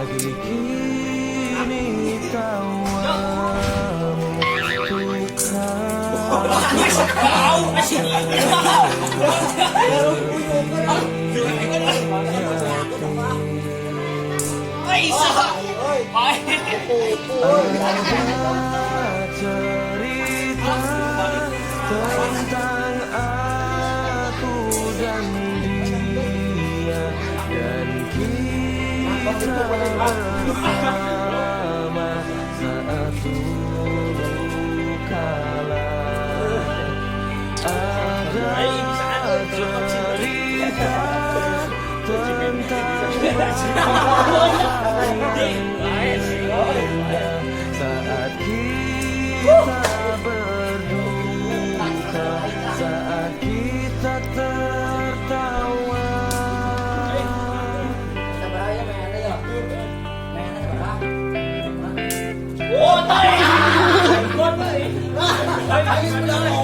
lagi kini tawamu cerita tentang aku dan dia dan kita bersama saat dulu kala ada cerita tentang saat kita berduka saat kita tertawa. Ủa tay. Con ơi. Ai cũng đâu.